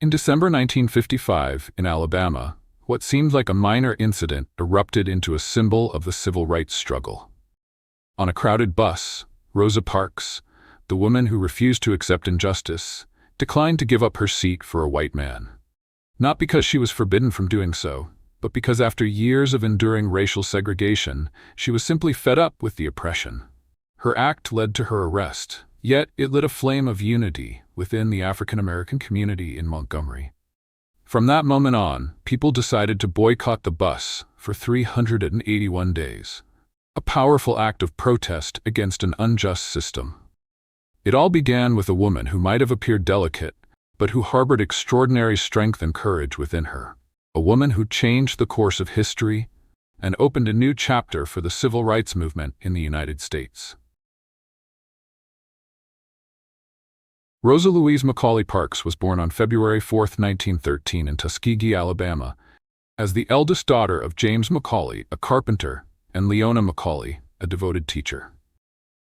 In December 1955, in Alabama, what seemed like a minor incident erupted into a symbol of the civil rights struggle. On a crowded bus, Rosa Parks, the woman who refused to accept injustice, declined to give up her seat for a white man. Not because she was forbidden from doing so, but because after years of enduring racial segregation, she was simply fed up with the oppression. Her act led to her arrest, yet it lit a flame of unity within the African American community in Montgomery. From that moment on, people decided to boycott the bus for 381 days, a powerful act of protest against an unjust system. It all began with a woman who might have appeared delicate, but who harbored extraordinary strength and courage within her. A woman who changed the course of history and opened a new chapter for the civil rights movement in the United States. Rosa Louise Macaulay Parks was born on February 4, 1913 in Tuskegee, Alabama, as the eldest daughter of James Macaulay, a carpenter, and Leona Macaulay, a devoted teacher.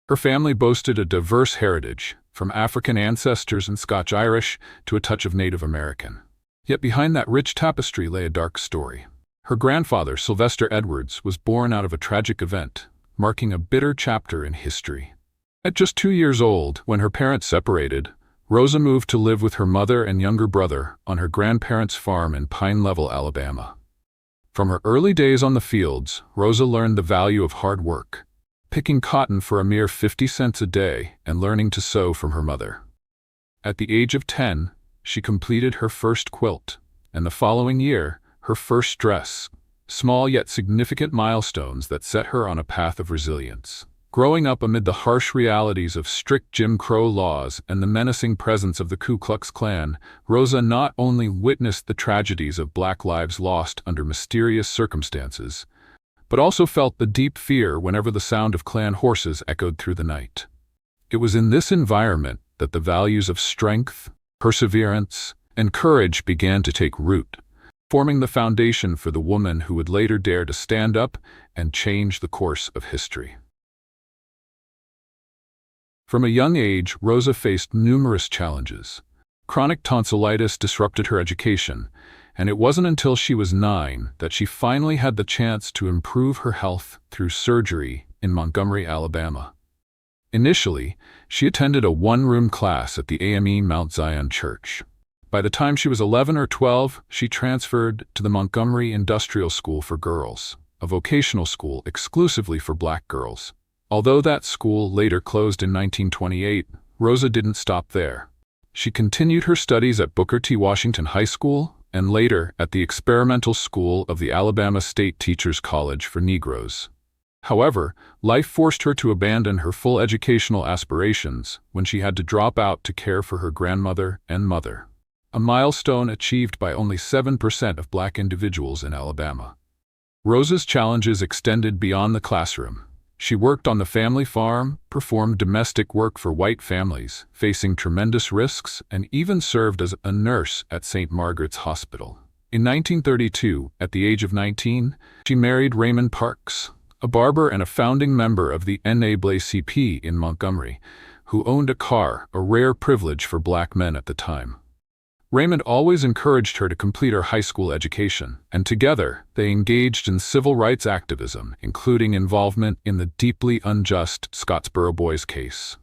Her family boasted a diverse heritage, from African ancestors and Scotch-Irish to a touch of Native American. Yet behind that rich tapestry lay a dark story. Her grandfather, Sylvester Edwards, was born out of a tragic event, marking a bitter chapter in history. At just 2 years old, when her parents separated, Rosa moved to live with her mother and younger brother on her grandparents' farm in Pine Level, Alabama. From her early days on the fields, Rosa learned the value of hard work, picking cotton for a mere 50 cents a day and learning to sew from her mother. At the age of 10, she completed her first quilt, and the following year, her first dress, small yet significant milestones that set her on a path of resilience. Growing up amid the harsh realities of strict Jim Crow laws and the menacing presence of the Ku Klux Klan, Rosa not only witnessed the tragedies of Black lives lost under mysterious circumstances, but also felt the deep fear whenever the sound of Klan horses echoed through the night. It was in this environment that the values of strength, perseverance, and courage began to take root, forming the foundation for the woman who would later dare to stand up and change the course of history. From a young age, Rosa faced numerous challenges. Chronic tonsillitis disrupted her education, and it wasn't until she was 9 that she finally had the chance to improve her health through surgery in Montgomery, Alabama. Initially, she attended a one-room class at the AME Mount Zion Church. By the time she was 11 or 12, she transferred to the Montgomery Industrial School for Girls, a vocational school exclusively for Black girls. Although that school later closed in 1928, Rosa didn't stop there. She continued her studies at Booker T. Washington High School and later at the Experimental School of the Alabama State Teachers College for Negroes. However, life forced her to abandon her full educational aspirations when she had to drop out to care for her grandmother and mother, a milestone achieved by only 7% of Black individuals in Alabama. Rosa's challenges extended beyond the classroom. She worked on the family farm, performed domestic work for white families, facing tremendous risks, and even served as a nurse at St. Margaret's Hospital. In 1932, at the age of 19, she married Raymond Parks, a barber and a founding member of the NAACP in Montgomery, who owned a car, a rare privilege for Black men at the time. Raymond always encouraged her to complete her high school education, and together they engaged in civil rights activism, including involvement in the deeply unjust Scottsboro Boys case.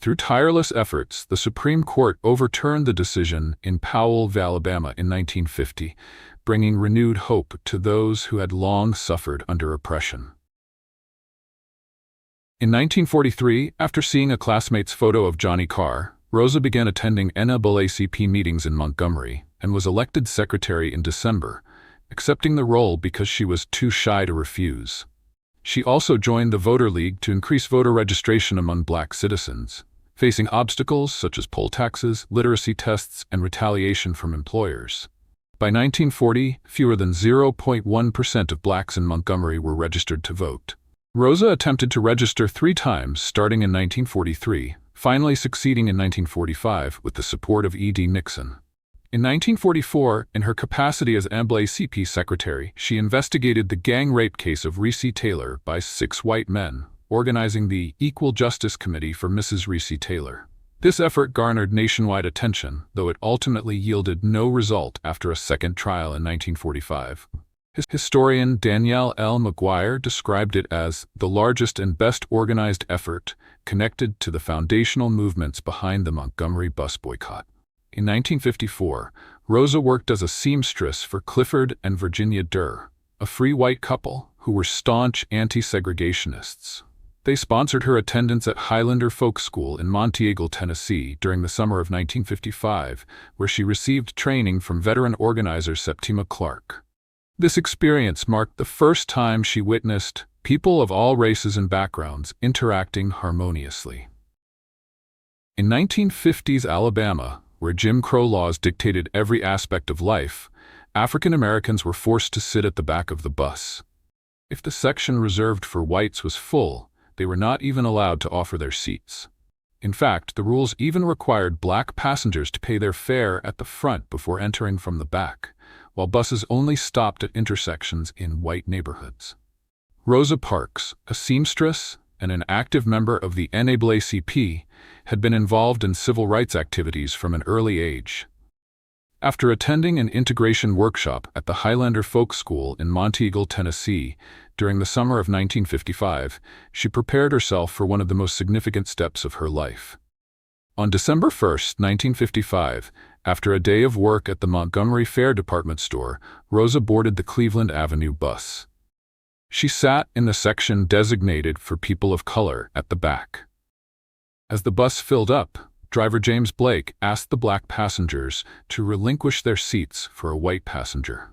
Through tireless efforts, the Supreme Court overturned the decision in Powell v. Alabama in 1950, bringing renewed hope to those who had long suffered under oppression. In 1943, after seeing a classmate's photo of Johnny Carr, Rosa began attending NAACP meetings in Montgomery and was elected secretary in December, accepting the role because she was too shy to refuse. She also joined the Voter League to increase voter registration among Black citizens, facing obstacles such as poll taxes, literacy tests, and retaliation from employers. By 1940, fewer than 0.1% of Blacks in Montgomery were registered to vote. Rosa attempted to register 3 times starting in 1943, finally succeeding in 1945 with the support of E.D. Nixon. In 1944, in her capacity as NAACP secretary, she investigated the gang rape case of Reese Taylor by 6 white men, organizing the Equal Justice Committee for Mrs. Reese Taylor. This effort garnered nationwide attention, though it ultimately yielded no result after a second trial in 1945. Historian Danielle L. McGuire described it as the largest and best organized effort connected to the foundational movements behind the Montgomery Bus Boycott. In 1954, Rosa worked as a seamstress for Clifford and Virginia Durr, a free white couple who were staunch anti-segregationists. They sponsored her attendance at Highlander Folk School in Montgomery, Tennessee during the summer of 1955, where she received training from veteran organizer Septima Clark. This experience marked the first time she witnessed people of all races and backgrounds interacting harmoniously. In 1950s Alabama, where Jim Crow laws dictated every aspect of life, African Americans were forced to sit at the back of the bus. If the section reserved for whites was full, they were not even allowed to offer their seats. In fact, the rules even required black passengers to pay their fare at the front before entering from the back, while buses only stopped at intersections in white neighborhoods. Rosa Parks, a seamstress and an active member of the NAACP, had been involved in civil rights activities from an early age. After attending an integration workshop at the Highlander Folk School in Montgomery, Tennessee, during the summer of 1955, she prepared herself for one of the most significant steps of her life. On December 1, 1955, after a day of work at the Montgomery Fair department store, Rosa boarded the Cleveland Avenue bus. She sat in the section designated for people of color at the back. As the bus filled up, driver James Blake asked the black passengers to relinquish their seats for a white passenger.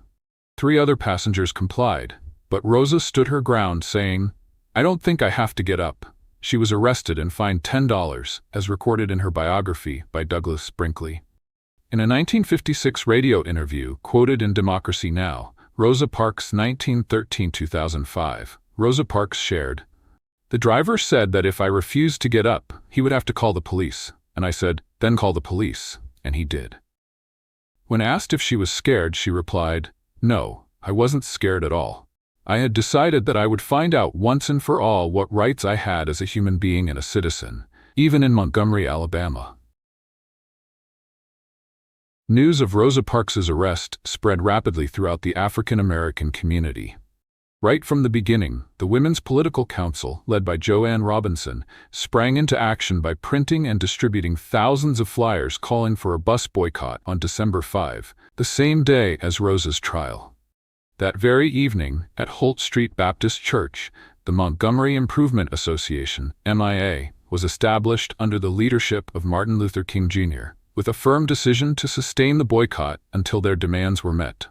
3 other passengers complied, but Rosa stood her ground, saying, "I don't think I have to get up." She was arrested and fined $10, as recorded in her biography by Douglas Brinkley. In a 1956 radio interview quoted in Democracy Now!, Rosa Parks 1913-2005, Rosa Parks shared, "The driver said that if I refused to get up, he would have to call the police, and I said, 'Then call the police,' and he did." When asked if she was scared, she replied, "No, I wasn't scared at all. I had decided that I would find out once and for all what rights I had as a human being and a citizen, even in Montgomery, Alabama." News of Rosa Parks's arrest spread rapidly throughout the African American community. Right from the beginning, the Women's Political Council, led by Joanne Robinson, sprang into action by printing and distributing thousands of flyers calling for a bus boycott on December 5, the same day as Rosa's trial. That very evening, at Holt Street Baptist Church, the Montgomery Improvement Association, MIA, was established under the leadership of Martin Luther King Jr., with a firm decision to sustain the boycott until their demands were met.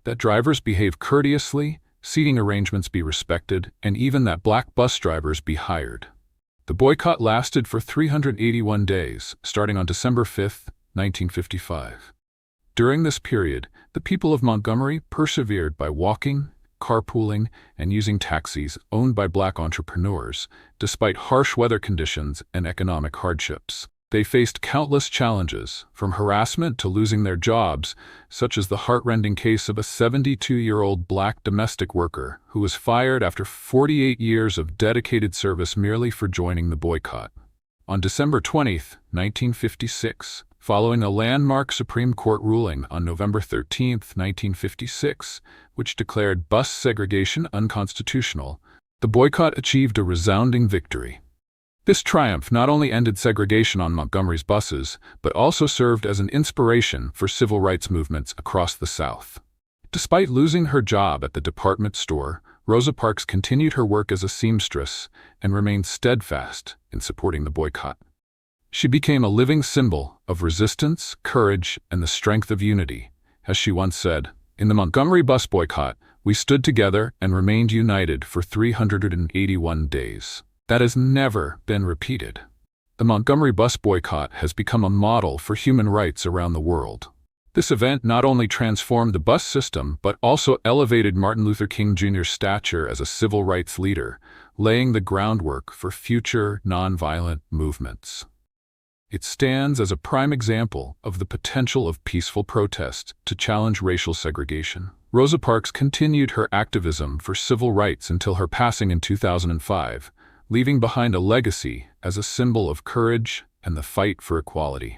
That drivers behave courteously, seating arrangements be respected, and even that black bus drivers be hired. The boycott lasted for 381 days, starting on December 5, 1955. During this period, the people of Montgomery persevered by walking, carpooling, and using taxis owned by black entrepreneurs, despite harsh weather conditions and economic hardships. They faced countless challenges, from harassment to losing their jobs, such as the heart-rending case of a 72-year-old black domestic worker who was fired after 48 years of dedicated service merely for joining the boycott. On December 20, 1956, following a landmark Supreme Court ruling on November 13, 1956, which declared bus segregation unconstitutional, the boycott achieved a resounding victory. This triumph not only ended segregation on Montgomery's buses, but also served as an inspiration for civil rights movements across the South. Despite losing her job at the department store, Rosa Parks continued her work as a seamstress and remained steadfast in supporting the boycott. She became a living symbol of resistance, courage, and the strength of unity. As she once said, "In the Montgomery Bus Boycott, we stood together and remained united for 381 days. That has never been repeated." The Montgomery Bus Boycott has become a model for human rights around the world. This event not only transformed the bus system, but also elevated Martin Luther King Jr.'s stature as a civil rights leader, laying the groundwork for future nonviolent movements. It stands as a prime example of the potential of peaceful protest to challenge racial segregation. Rosa Parks continued her activism for civil rights until her passing in 2005, leaving behind a legacy as a symbol of courage and the fight for equality.